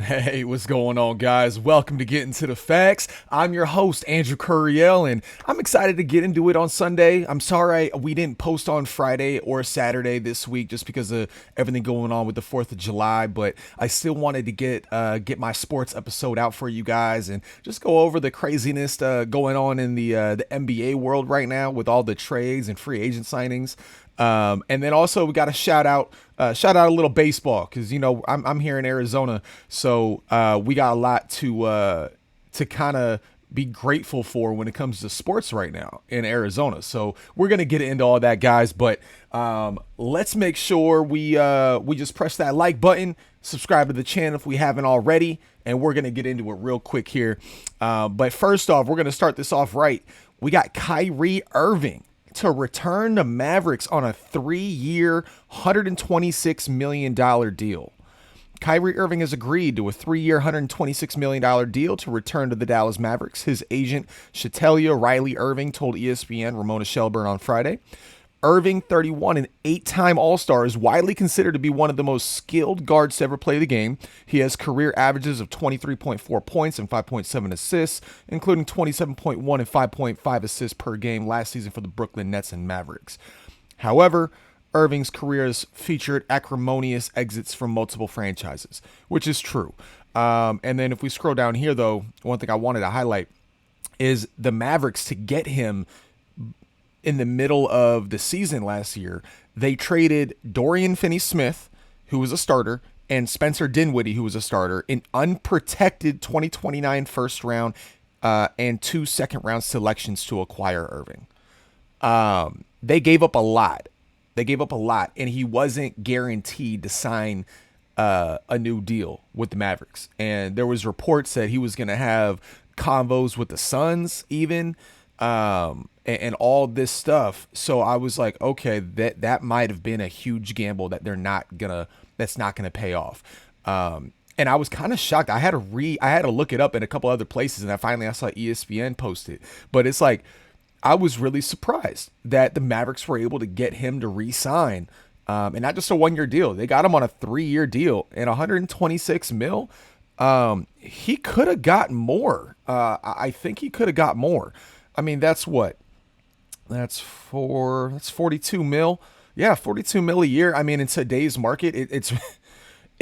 Hey, what's going on, guys? Welcome to Get Into the Facts. I'm your host, Andrew Curiel, and I'm excited to get into it on Sunday. I'm sorry we didn't post on Friday or Saturday this week just because of everything going on with the 4th of July, but I still wanted to get my sports episode out for you guys and just go over the craziness going on in the NBA world right now with all the trades and free agent signings. And then also we got to shout out a little baseball because I'm here in Arizona, so we got a lot to kind of be grateful for when it comes to sports right now in Arizona. So we're gonna get into all that, guys. But let's make sure we just press that like button, subscribe to the channel if we haven't already, and we're gonna get into it real quick here. But first off, we're gonna start this off right. We got Kyrie Irving to return to Mavericks on a 3-year, $126 million deal. Kyrie Irving has agreed to a 3-year, $126 million deal to return to the Dallas Mavericks. His agent, Shatelia Riley Irving, told ESPN Ramona Shelburne on Friday. Irving, 31, an 8-time All-Star, is widely considered to be one of the most skilled guards to ever play the game. He has career averages of 23.4 points and 5.7 assists, including 27.1 and 5.5 assists per game last season for the Brooklyn Nets and Mavericks. However, Irving's career has featured acrimonious exits from multiple franchises, which is true. And then if we scroll down here, though, one thing I wanted to highlight is the Mavericks, to get him in the middle of the season last year, they traded Dorian Finney-Smith, who was a starter, and Spencer Dinwiddie, who was a starter, in unprotected 2029 first round and 2 second-round selections to acquire Irving. They gave up a lot. And he wasn't guaranteed to sign a new deal with the Mavericks. And there was reports that he was going to have convos with the Suns even, and all this stuff. So I was like, okay, that might have been a huge gamble that that's not gonna pay off. And I was kind of shocked. I had to look it up in a couple other places, and I saw ESPN post it. But it's like, I was really surprised that the Mavericks were able to get him to re-sign, and not just a 1-year deal. They got him on a 3-year deal and 126 mil. He could have got more. I think he could have got more. I mean, that's 42 mil. Yeah, 42 mil a year. I mean, in today's market, it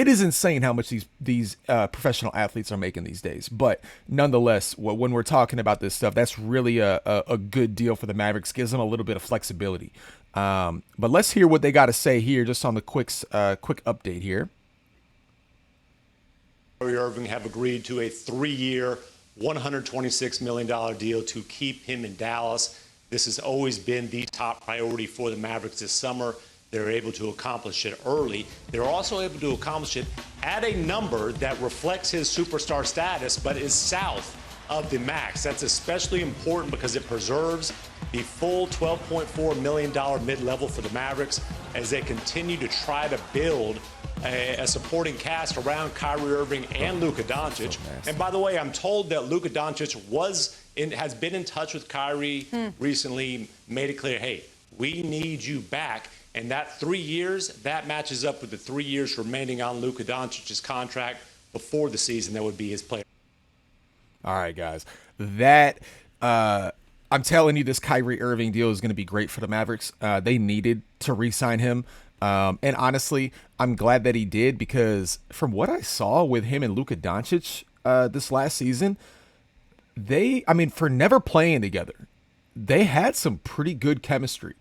is insane how much these professional athletes are making these days. But nonetheless, when we're talking about this stuff, that's really a good deal for the Mavericks. Gives them a little bit of flexibility. But let's hear what they got to say here, just on the quick update here. Kyrie Irving have agreed to a 3-year, $126 million deal to keep him in Dallas. This has always been the top priority for the Mavericks this summer. They're able to accomplish it early. They're also able to accomplish it at a number that reflects his superstar status, but is south of the max. That's especially important because it preserves the full $12.4 million mid-level for the Mavericks as they continue to try to build a supporting cast around Kyrie Irving and Luka Doncic. And by the way, I'm told that Luka Doncic has been in touch with Kyrie recently, made it clear, hey, we need you back. And that 3 years, that matches up with the 3 years remaining on Luka Doncic's contract before the season. That would be his player. All right, guys. I'm telling you, this Kyrie Irving deal is going to be great for the Mavericks. They needed to re-sign him. And honestly, I'm glad that he did, because from what I saw with him and Luka Doncic this last season, for never playing together, they had some pretty good chemistry.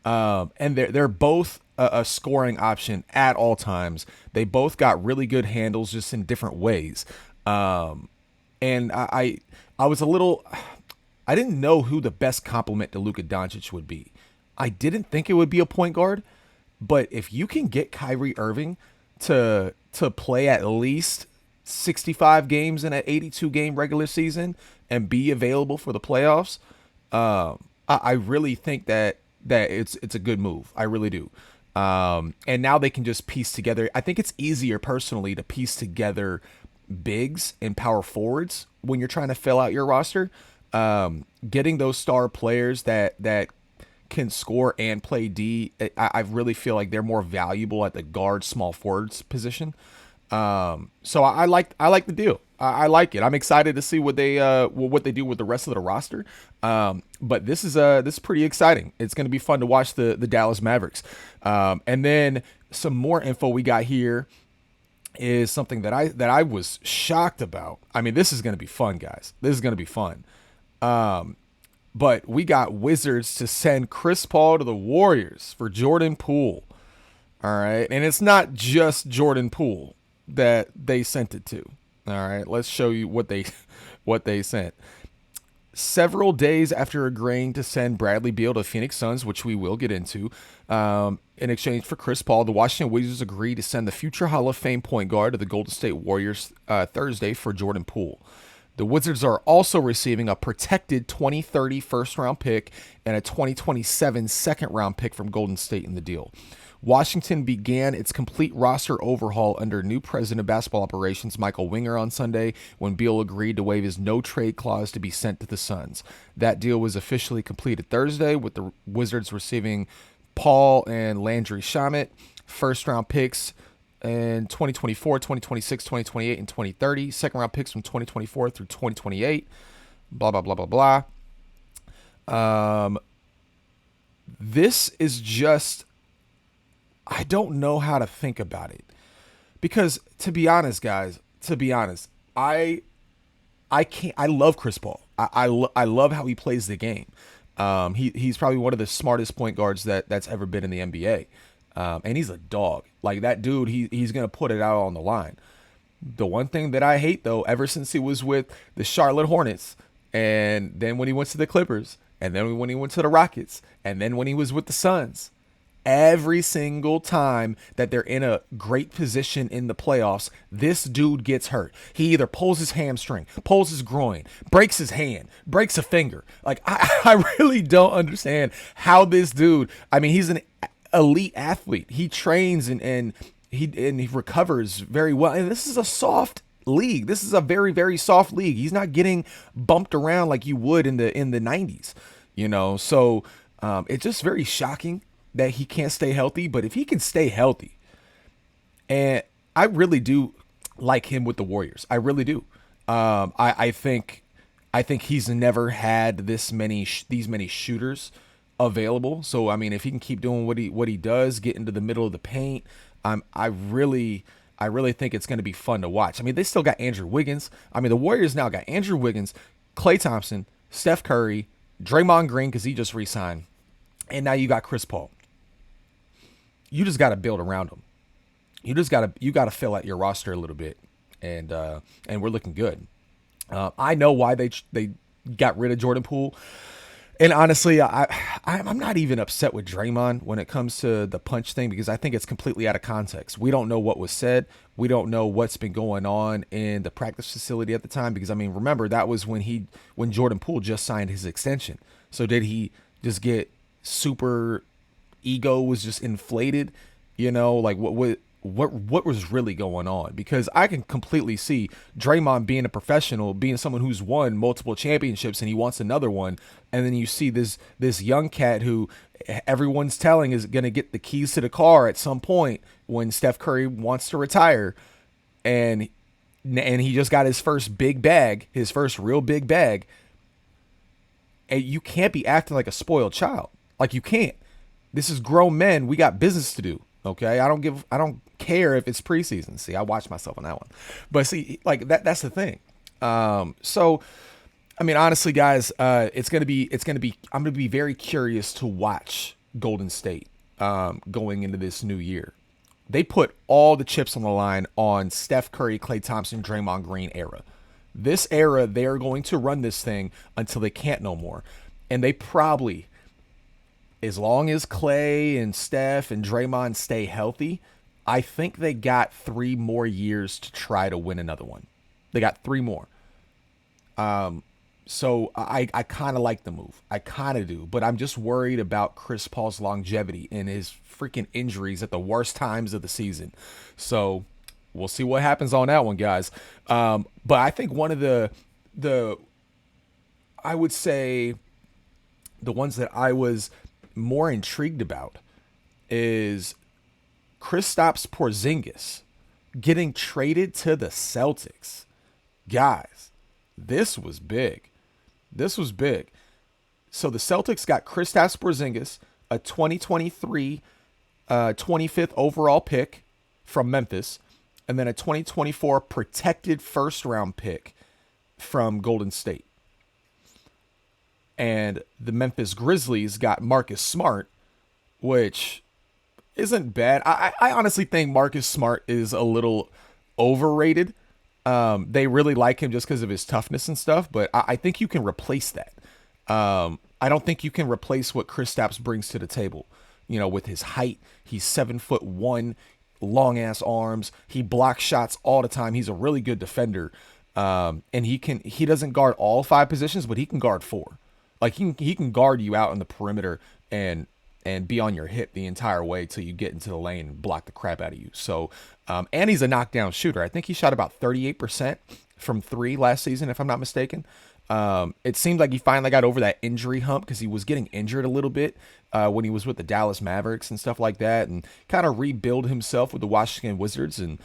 And they're both a scoring option at all times. They both got really good handles, just in different ways. And I didn't know who the best complement to Luka Doncic would be. I didn't think it would be a point guard. But if you can get Kyrie Irving to play at least 65 games in an 82-game regular season and be available for the playoffs, I really think that it's a good move. I really do. And now they can just piece together. I think it's easier personally to piece together bigs and power forwards when you're trying to fill out your roster. Getting those star players that can score and play D, I really feel like they're more valuable at the guard small forwards position. So I like the deal. I like it. I'm excited to see what they do with the rest of the roster. But this is pretty exciting. It's going to be fun to watch the Dallas Mavericks. And then some more info we got here is something that I was shocked about. I mean, this is going to be fun, guys. This is going to be fun. But we got Wizards to send Chris Paul to the Warriors for Jordan Poole. All right. And it's not just Jordan Poole that they sent it to. All right. Let's show you what they sent. Several days after agreeing to send Bradley Beal to Phoenix Suns, which we will get into, in exchange for Chris Paul, the Washington Wizards agreed to send the future Hall of Fame point guard to the Golden State Warriors Thursday for Jordan Poole. The Wizards are also receiving a protected 2030 first-round pick and a 2027 second-round pick from Golden State in the deal. Washington began its complete roster overhaul under new president of basketball operations Michael Winger on Sunday when Beal agreed to waive his no-trade clause to be sent to the Suns. That deal was officially completed Thursday, with the Wizards receiving Paul and Landry Shamet, first-round picks in 2024, 2026, 2028, and 2030. Second-round picks from 2024 through 2028. Blah, blah, blah, blah, blah. This is just... I don't know how to think about it. Because, to be honest, guys, I can't. I love Chris Paul. I love how he plays the game. He's probably one of the smartest point guards that's ever been in the NBA. And he's a dog. Like that dude, he's gonna put it out on the line. The one thing that I hate though, ever since he was with the Charlotte Hornets, and then when he went to the Clippers, and then when he went to the Rockets, and then when he was with the Suns, every single time that they're in a great position in the playoffs, this dude gets hurt. He either pulls his hamstring, pulls his groin, breaks his hand, breaks a finger. Like, I really don't understand how this dude, I mean, he's an elite athlete. He trains and he recovers very well. And this is a soft league. This is a very, very soft league. He's not getting bumped around like you would in the 90s, you know? So it's just very shocking that he can't stay healthy. But if he can stay healthy, and I really do like him with the Warriors. I really do. I think he's never had these many shooters available. So I mean, if he can keep doing what he does, get into the middle of the paint, I really think it's going to be fun to watch. I mean, they still got Andrew Wiggins. I mean, the Warriors now got Andrew Wiggins, Klay Thompson, Steph Curry, Draymond Green because he just re-signed, and now you got Chris Paul. You just got to build around him. You got to fill out your roster a little bit, and we're looking good. I know why they got rid of Jordan Poole. And honestly, I'm not even upset with Draymond when it comes to the punch thing because I think it's completely out of context. We don't know what was said. We don't know what's been going on in the practice facility at the time because, I mean, remember, that was when Jordan Poole just signed his extension. So did he just get super ego was just inflated? You know, like what was really going on? Because I can completely see Draymond being a professional, being someone who's won multiple championships and he wants another one. And then you see this young cat who everyone's telling is going to get the keys to the car at some point when Steph Curry wants to retire. And he just got his first big bag, his first real big bag. And you can't be acting like a spoiled child. Like, you can't. This is grown men. We got business to do. Okay, I don't care if it's preseason. See, I watch myself on that one, but see, like that's the thing. So, I mean, honestly, guys, it's gonna be. I'm gonna be very curious to watch Golden State going into this new year. They put all the chips on the line on Steph Curry, Klay Thompson, Draymond Green era. This era, they are going to run this thing until they can't no more, and they probably, as long as Klay and Steph and Draymond stay healthy, I think they got 3 more years to try to win another one. They got 3 more. So I kind of like the move. I kind of do. But I'm just worried about Chris Paul's longevity and his freaking injuries at the worst times of the season. So we'll see what happens on that one, guys. But I think one of the I would say the ones that I was more intrigued about is Kristaps Porzingis getting traded to the Celtics. Guys, this was big. This was big. So the Celtics got Kristaps Porzingis, a 2023 25th overall pick from Memphis, and then a 2024 protected first round pick from Golden State. And the Memphis Grizzlies got Marcus Smart, which isn't bad. I honestly think Marcus Smart is a little overrated. They really like him just because of his toughness and stuff, but I think you can replace that. I don't think you can replace what Kristaps brings to the table. You know, with his height, he's 7'1", long ass arms. He blocks shots all the time. He's a really good defender. And he doesn't guard all 5 positions, but he can guard 4. Like he can guard you out on the perimeter and be on your hip the entire way till you get into the lane and block the crap out of you. So, and he's a knockdown shooter. I think he shot about 38% from 3 last season, if I'm not mistaken. It seemed like he finally got over that injury hump because he was getting injured a little bit when he was with the Dallas Mavericks and stuff like that, and kind of rebuild himself with the Washington Wizards. And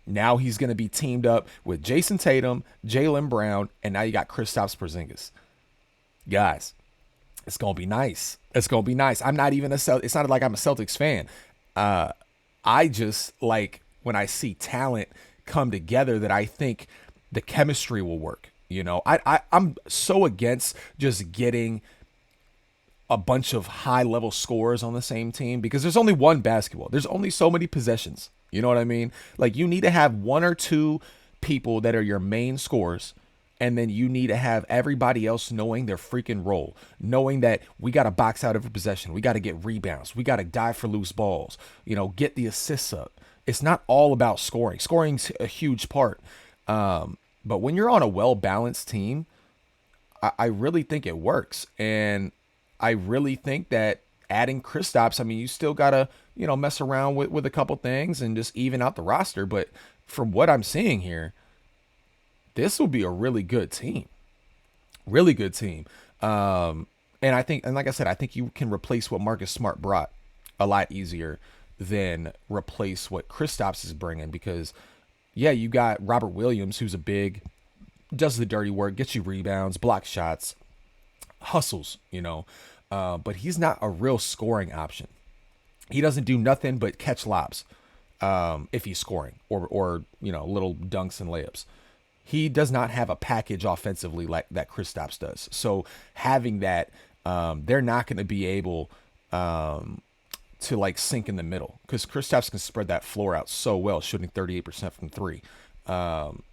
now he's going to be teamed up with Jason Tatum, Jaylen Brown, and now you got Kristaps Porzingis. Guys, it's going to be nice. It's going to be nice. I'm not even it's not like I'm a Celtics fan. I just like when I see talent come together that I think the chemistry will work. You know, I'm so against just getting a bunch of high level scorers on the same team because there's only one basketball. There's only so many possessions. You know what I mean? Like you need to have 1 or 2 people that are your main scorers. And then you need to have everybody else knowing their freaking role, knowing that we got to box out every possession. We got to get rebounds. We got to dive for loose balls, you know, get the assists up. It's not all about scoring. Scoring's a huge part. But when you're on a well-balanced team, I really think it works. And I really think that adding Kristaps, I mean, you still got to, you know, mess around with a couple things and just even out the roster. But from what I'm seeing here, this will be a really good team. Really good team. And I think, and like I said, I think you can replace what Marcus Smart brought a lot easier than replace what Kristaps is bringing because, yeah, you got Robert Williams, who's a big, does the dirty work, gets you rebounds, blocks shots, hustles, you know, but he's not a real scoring option. He doesn't do nothing but catch lobs if he's scoring or, you know, little dunks and layups. He does not have a package offensively like that Kristaps does. So having that, they're not going to be able to like sink in the middle because Kristaps can spread that floor out so well, shooting 38% from 3.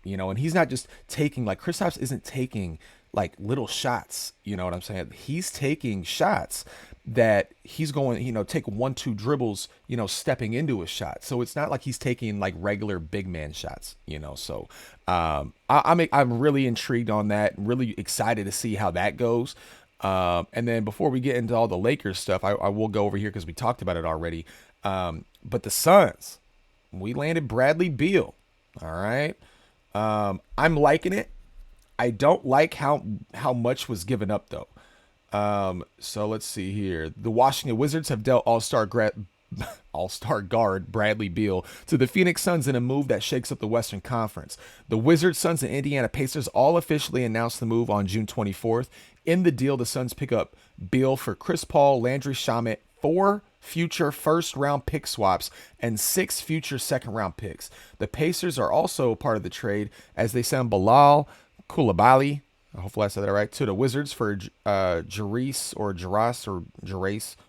You know, and he's not just taking like Kristaps isn't taking like little shots. You know what I'm saying? He's taking shots that he's going, you know, take 1-2 dribbles, you know, stepping into a shot. So it's not like he's taking like regular big man shots, you know. So I'm really intrigued on that. Really excited to see how that goes. And then before we get into all the Lakers stuff, I will go over here because we talked about it already. But the Suns, we landed Bradley Beal. All right. I'm liking it. I don't like how much was given up though. So let's see here. The Washington Wizards have dealt all-star guard Bradley Beal to the Phoenix Suns in a move that shakes up the Western Conference. The Wizards, Suns, and Indiana Pacers all officially announced the move on June 24th. In the deal, the Suns pick up Beal for Chris Paul, Landry Shamet, 4 future first-round pick swaps, and 6 future second-round picks. The Pacers are also part of the trade as they send Bilal Coulibaly, hopefully I said that right, to the Wizards for Jarace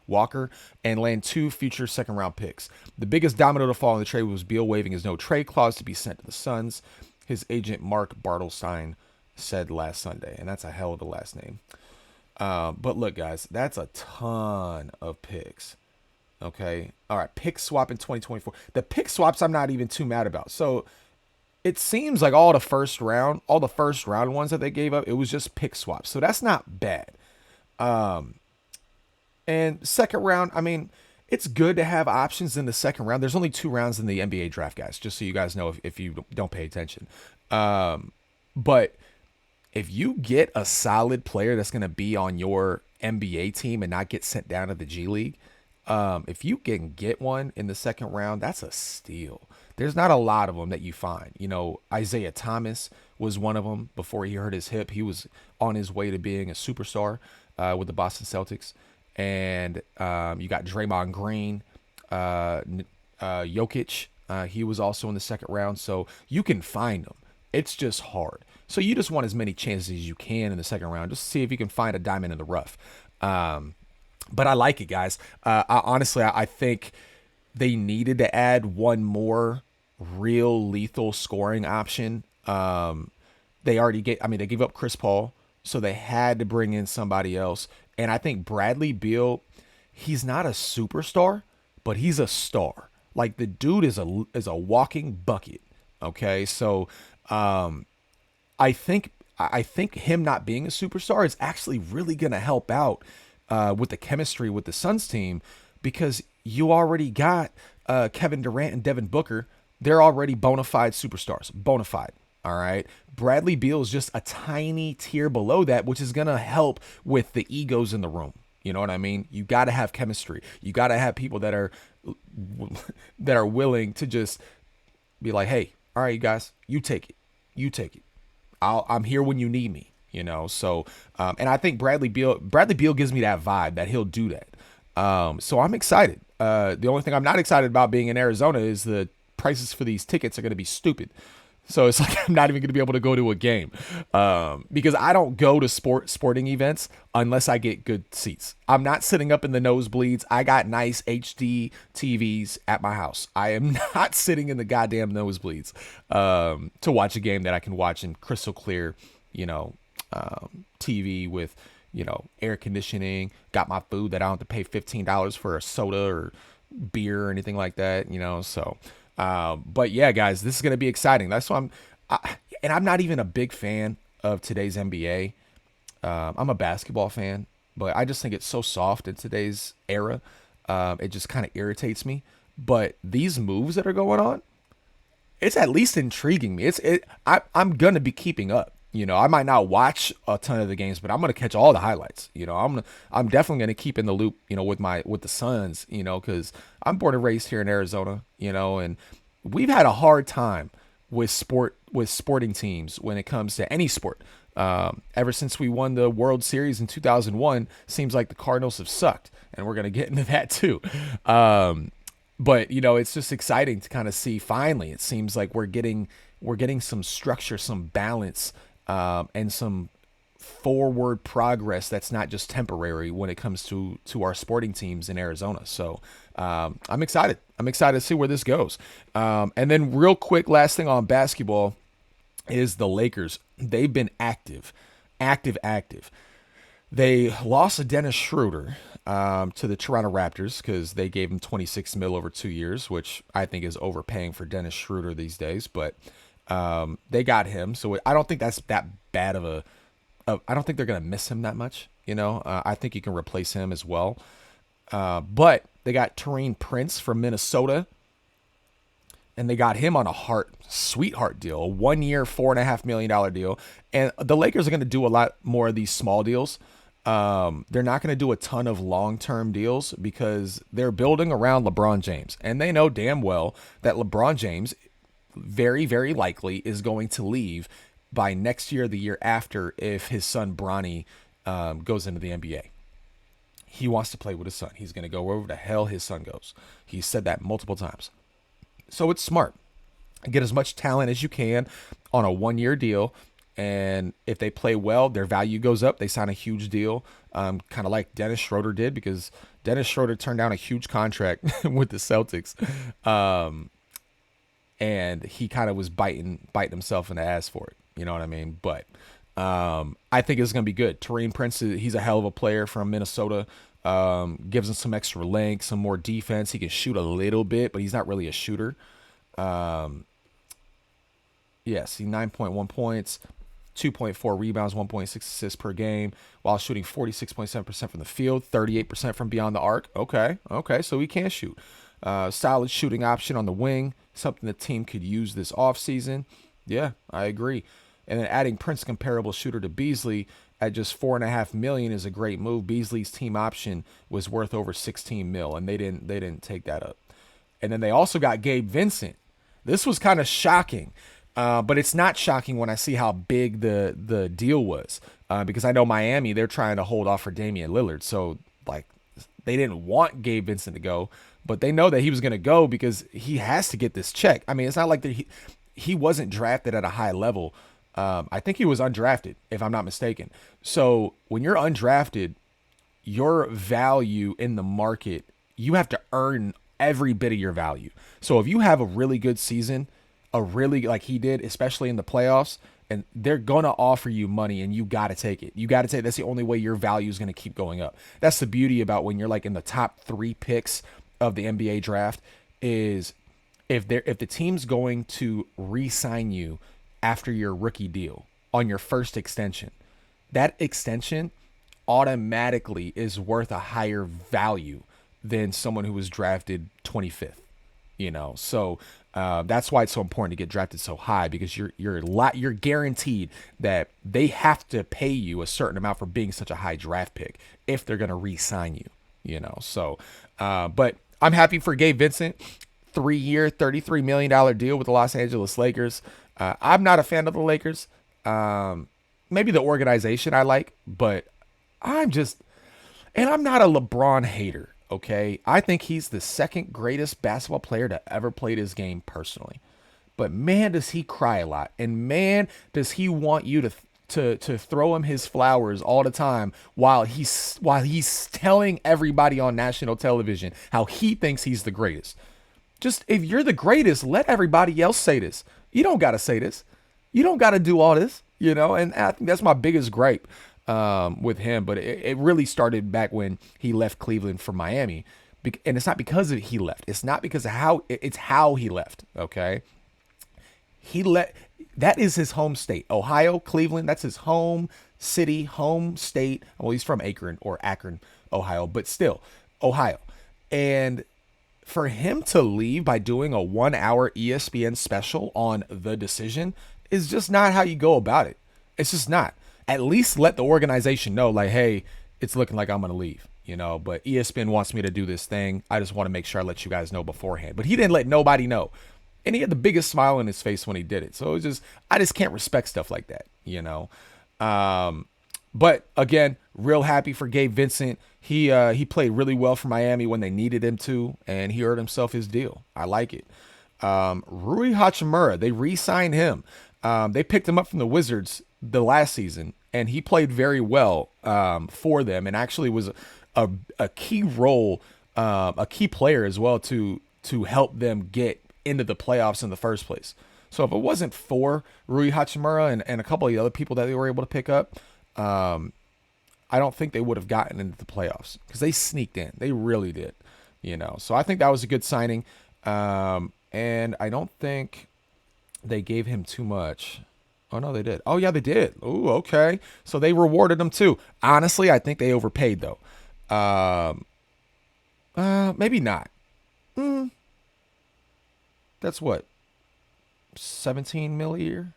Walker and land 2 future second-round picks. The biggest domino to fall in the trade was Beal waiving his no-trade clause to be sent to the Suns, his agent Mark Bartelstein said last Sunday, and that's a hell of a last name. But look, guys, that's a ton of picks. Okay, all right, pick swap in 2024. The pick swaps I'm not even too mad about. So it seems like all the first round ones that they gave up, it was just pick swaps. So that's not bad. And second round, I mean, it's good to have options in the second round. There's only 2 rounds in the NBA draft, guys, just so you guys know if you don't pay attention. But if you get a solid player that's going to be on your NBA team and not get sent down to the G League, if you can get one in the second round, that's a steal. there's not a lot of them that you find. You know, Isaiah Thomas was one of them before he hurt his hip. He was on his way to being a superstar with the Boston Celtics. And you got Draymond Green, Jokic. He was also in the second round. So you can find them. It's just hard. So you just want as many chances as you can in the second round, just to see if you can find a diamond in the rough. But I like it, guys. I think they needed to add one more real lethal scoring option. They gave up Chris Paul, so they had to bring in somebody else. And I think Bradley Beal, he's not a superstar, but he's a star. Like the dude is a walking bucket. Okay, so I think him not being a superstar is actually really gonna help out with the chemistry with the Suns team, because you already got Kevin Durant and Devin Booker. They're already bona fide superstars. Bona fide. All right. Bradley Beal is just a tiny tier below that, which is going to help with the egos in the room. You know what I mean? You got to have chemistry. You got to have people that are willing to just be like, hey, all right, you guys, you take it. You take it. I'm here when you need me. You know, so and I think Bradley Beal gives me that vibe that he'll do that. So I'm excited. The only thing I'm not excited about being in Arizona is the prices for these tickets are going to be stupid. So it's like I'm not even going to be able to go to a game because I don't go to sporting events unless I get good seats. I'm not sitting up in the nosebleeds. I got nice HD TVs at my house. I am not sitting in the goddamn nosebleeds to watch a game that I can watch in crystal clear, TV with, air conditioning. Got my food that I don't have to pay $15 for a soda or beer or anything like that, so. But yeah, guys, this is going to be exciting. That's why I'm not even a big fan of today's NBA. I'm a basketball fan, but I just think it's so soft in today's era. It just kind of irritates me. But these moves that are going on, it's at least intriguing me. I'm going to be keeping up. I might not watch a ton of the games, but I'm going to catch all the highlights. I'm definitely going to keep in the loop, with the Suns, because I'm born and raised here in Arizona, and we've had a hard time with sporting teams when it comes to any sport. Ever since we won the World Series in 2001, seems like the Cardinals have sucked, and we're going to get into that too. But it's just exciting to kind of see. Finally, it seems like we're getting some structure, some balance. And some forward progress that's not just temporary when it comes to our sporting teams in Arizona. So I'm excited. I'm excited to see where this goes. And then real quick, last thing on basketball is the Lakers. They've been active. They lost a Dennis Schroeder to the Toronto Raptors because they gave him $26 million over 2 years, which I think is overpaying for Dennis Schroeder these days. But they got him, so I don't think that's that bad of a. I don't think they're gonna miss him that much. I think you can replace him as well. But they got Taurean Prince from Minnesota, and they got him on a sweetheart deal, a 1 year, $4.5 million deal. And the Lakers are gonna do a lot more of these small deals. They're not gonna do a ton of long-term deals because they're building around LeBron James, and they know damn well that LeBron James very, very likely is going to leave by next year or the year after if his son Bronny goes into the NBA. He wants to play with his son. He's going to go wherever the hell his son goes. He's said that multiple times. So it's smart. Get as much talent as you can on a 1 year deal. And if they play well, their value goes up. They sign a huge deal, kind of like Dennis Schroeder did, because Dennis Schroeder turned down a huge contract with the Celtics. And he kind of was biting himself in the ass for it. You know what I mean? But I think it's going to be good. Taurean Prince, he's a hell of a player from Minnesota. Gives him some extra length, some more defense. He can shoot a little bit, but he's not really a shooter. Yes, he 9.1 points, 2.4 rebounds, 1.6 assists per game, while shooting 46.7% from the field, 38% from beyond the arc. Okay, so he can shoot. Solid shooting option on the wing, something the team could use this offseason. Yeah, I agree. And then adding Prince, comparable shooter to Beasley at just $4.5 million is a great move. Beasley's team option was worth over $16 million, and they didn't take that up. And then they also got Gabe Vincent. This was kind of shocking, but it's not shocking when I see how big the deal was, because I know Miami, they're trying to hold off for Damian Lillard. So like they didn't want Gabe Vincent to go, but they know that he was going to go because he has to get this check. I mean, it's not like that he wasn't drafted at a high level. I think he was undrafted, if I'm not mistaken. So when you're undrafted, your value in the market, you have to earn every bit of your value. So if you have a really good season, a really like he did, especially in the playoffs, and they're gonna offer you money and you gotta take it. You gotta take that's the only way your value is gonna keep going up. That's the beauty about when you're like in the top 3 picks of the NBA draft is if the team's going to re-sign you after your rookie deal on your first extension, that extension automatically is worth a higher value than someone who was drafted 25th. So that's why it's so important to get drafted so high, because you're guaranteed that they have to pay you a certain amount for being such a high draft pick if they're gonna re-sign you. So but I'm happy for Gabe Vincent. 3-year, $33 million deal with the Los Angeles Lakers. I'm not a fan of the Lakers. Maybe the organization I like, but I'm not a LeBron hater, okay? I think he's the second greatest basketball player to ever play this game personally. But man, does he cry a lot. And man, does he want you to throw him his flowers all the time while he's telling everybody on national television how he thinks he's the greatest. Just if you're the greatest, let everybody else say this. You don't got to say this. You don't got to do all this, and I think that's my biggest gripe with him. But it really started back when he left Cleveland for Miami. And it's not because he left. It's not because of how he left, okay? That is his home state. Ohio, Cleveland, that's his home city, home state. Well, he's from Akron, Ohio, but still, Ohio. And for him to leave by doing a 1-hour ESPN special on the decision is just not how you go about it. It's just not. At least let the organization know, like, hey, it's looking like I'm going to leave, but ESPN wants me to do this thing. I just want to make sure I let you guys know beforehand. But he didn't let nobody know. And he had the biggest smile on his face when he did it. So I just can't respect stuff like that, But again, real happy for Gabe Vincent. He played really well for Miami when they needed him to, and he earned himself his deal. I like it. Rui Hachimura, they re-signed him. They picked him up from the Wizards the last season, and he played very well for them, and actually was a key role, a key player as well to help them get into the playoffs in the first place. So if it wasn't for Rui Hachimura and a couple of the other people that they were able to pick up, I don't think they would have gotten into the playoffs because they sneaked in. They really did, So I think that was a good signing. And I don't think they gave him too much. Oh, no, they did. Oh, yeah, they did. Ooh, okay. So they rewarded him too. Honestly, I think they overpaid though. Maybe not. That's what? 17 mil a year?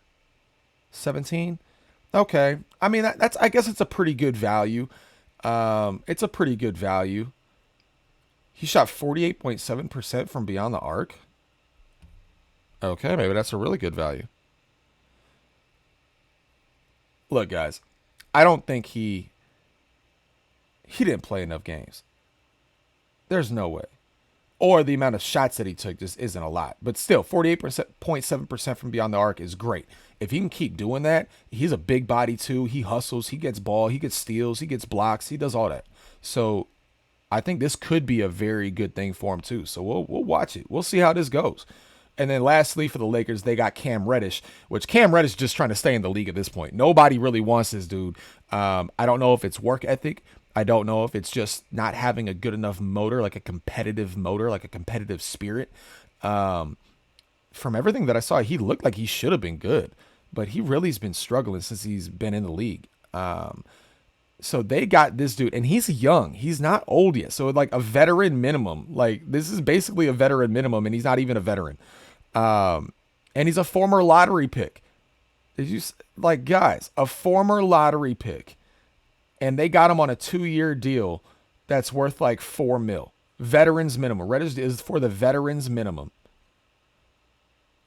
17? Okay. I mean, that's I guess it's a pretty good value. It's a pretty good value. He shot 48.7% from beyond the arc. Okay, maybe that's a really good value. Look, guys, I don't think he didn't play enough games. There's no way. Or the amount of shots that he took just isn't a lot. But still, 48.7% from beyond the arc is great. If he can keep doing that, he's a big body too. He hustles, he gets ball, he gets steals, he gets blocks, he does all that. So I think this could be a very good thing for him too. So we'll watch it. We'll see how this goes. And then lastly, for the Lakers, they got Cam Reddish, which Cam Reddish is just trying to stay in the league at this point. Nobody really wants this dude. I don't know if it's work ethic. I don't know if it's just not having a good enough motor, like a competitive motor, like a competitive spirit. From everything that I saw, he looked like he should have been good, but he really has been struggling since he's been in the league. So they got this dude, and he's young. He's not old yet. So like a veteran minimum. Like this is basically a veteran minimum, and he's not even a veteran. And he's a former lottery pick. Did you guys, a former lottery pick, and they got him on a 2-year deal that's worth like $4 million. Veterans minimum. Reddish is for the veterans minimum.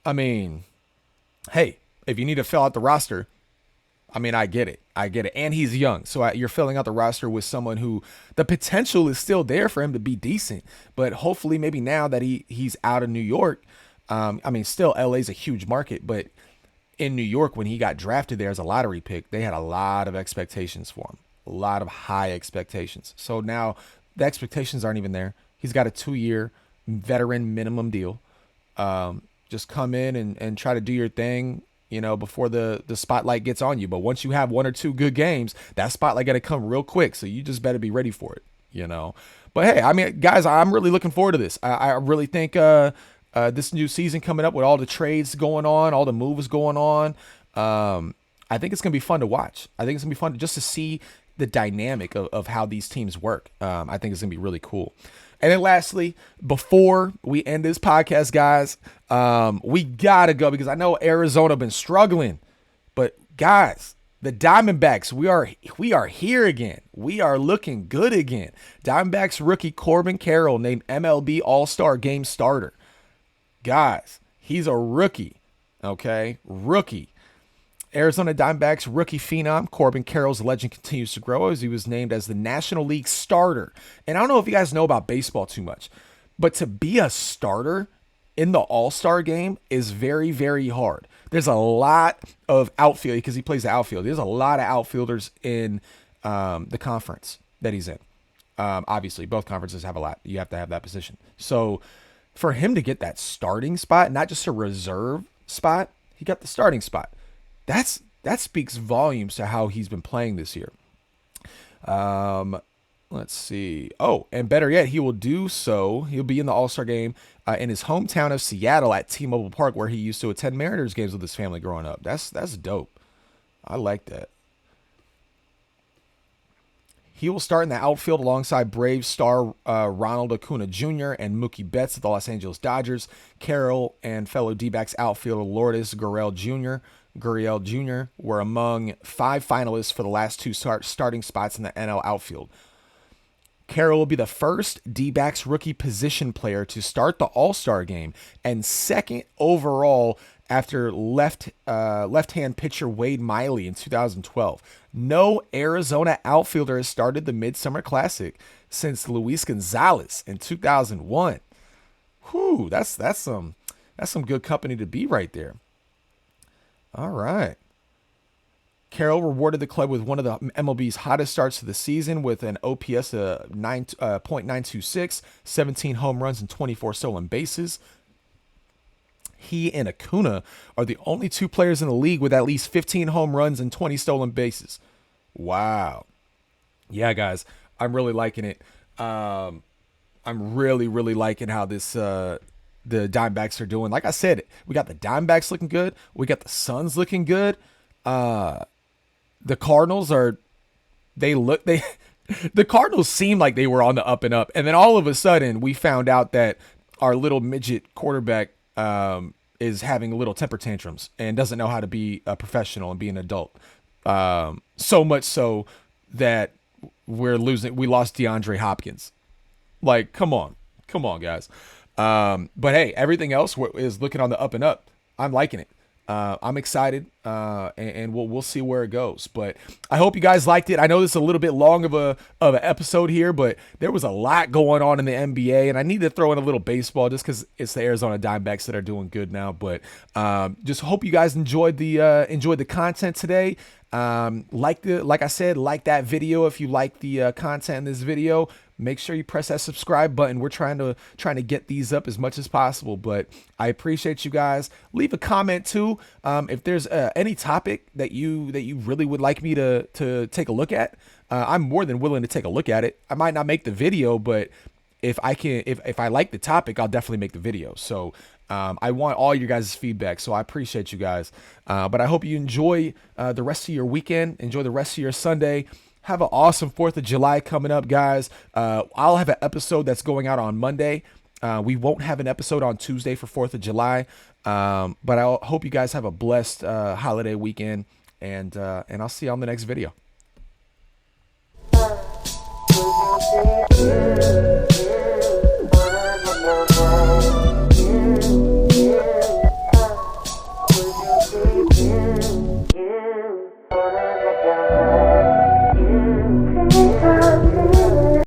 I mean, hey, if you need to fill out the roster, I mean, I get it. I get it. And he's young. So you're filling out the roster with someone who the potential is still there for him to be decent. But hopefully, maybe now that he's out of New York, I mean, still LA's a huge market. But in New York, when he got drafted there as a lottery pick, they had a lot of expectations for him, a lot of high expectations. So now the expectations aren't even there. He's got a 2-year veteran minimum deal. Just come in and try to do your thing, before the spotlight gets on you. But once you have 1 or 2 good games, that spotlight got to come real quick. So you just better be ready for it. But hey, I mean, guys, I'm really looking forward to this. I really think this new season coming up with all the trades going on, all the moves going on, I think it's going to be fun to watch. I think it's going to be fun just to see the dynamic of how these teams work. I think it's going to be really cool. And then lastly, before we end this podcast, guys, we got to go because I know Arizona been struggling. But guys, the Diamondbacks, we are here again. We are looking good again. Diamondbacks rookie Corbin Carroll named MLB All-Star Game starter. Guys, he's a rookie, okay? Rookie. Arizona Diamondbacks rookie phenom Corbin Carroll's legend continues to grow as he was named as the National League starter. And I don't know if you guys know about baseball too much, but to be a starter in the All-Star game is very, very hard. There's a lot of outfield because he plays the outfield. There's a lot of outfielders in the conference that he's in. Obviously, both conferences have a lot. You have to have that position. So for him to get that starting spot, not just a reserve spot, he got the starting spot. That speaks volumes to how he's been playing this year. Let's see. Oh, and better yet, he will do so. He'll be in the All-Star game in his hometown of Seattle at T-Mobile Park, where he used to attend Mariners games with his family growing up. That's dope. I like that. He will start in the outfield alongside Braves star Ronald Acuna Jr. and Mookie Betts of the Los Angeles Dodgers. Carroll and fellow D-backs outfielder Lourdes Gurriel Jr. were among 5 finalists for the last 2 starting spots in the NL outfield. Carroll will be the first D-backs rookie position player to start the All-Star game and second overall after left-hand pitcher Wade Miley in 2012. No Arizona outfielder has started the Midsummer Classic since Luis Gonzalez in 2001. Whew, that's some good company to be right there. All right. Carroll rewarded the club with one of the MLB's hottest starts to the season with an OPS of .926, 17 home runs, and 24 stolen bases. He and Acuna are the only 2 players in the league with at least 15 home runs and 20 stolen bases. Wow. Yeah, guys, I'm really liking it. I'm really, really liking how this the Diamondbacks are doing. Like I said, we got the Diamondbacks looking good. We got the Suns looking good. The Cardinals the Cardinals seemed like they were on the up and up. And then all of a sudden we found out that our little midget quarterback is having little temper tantrums and doesn't know how to be a professional and be an adult. So much so that we lost DeAndre Hopkins. Like, come on, guys. But hey, everything else is looking on the up and up. I'm liking it. I'm excited, and we'll see where it goes. But I hope you guys liked it. I know this is a little bit long of an episode here, but there was a lot going on in the NBA, and I need to throw in a little baseball just because it's the Arizona Diamondbacks that are doing good now. But just hope you guys enjoyed the content today. Like I said, like that video if you like the content in this video. Make sure you press that subscribe button. We're trying to get these up as much as possible, but I appreciate you guys. Leave a comment too. If there's any topic that you really would like me to take a look at, I'm more than willing to take a look at it. I might not make the video, but if I like the topic, I'll definitely make the video. So I want all your guys' feedback, so I appreciate you guys. But I hope you enjoy the rest of your weekend. Enjoy the rest of your Sunday. Have an awesome 4th of July coming up, guys. I'll have an episode that's going out on Monday. We won't have an episode on Tuesday for 4th of July. But I hope you guys have a blessed holiday weekend, and I'll see you on the next video.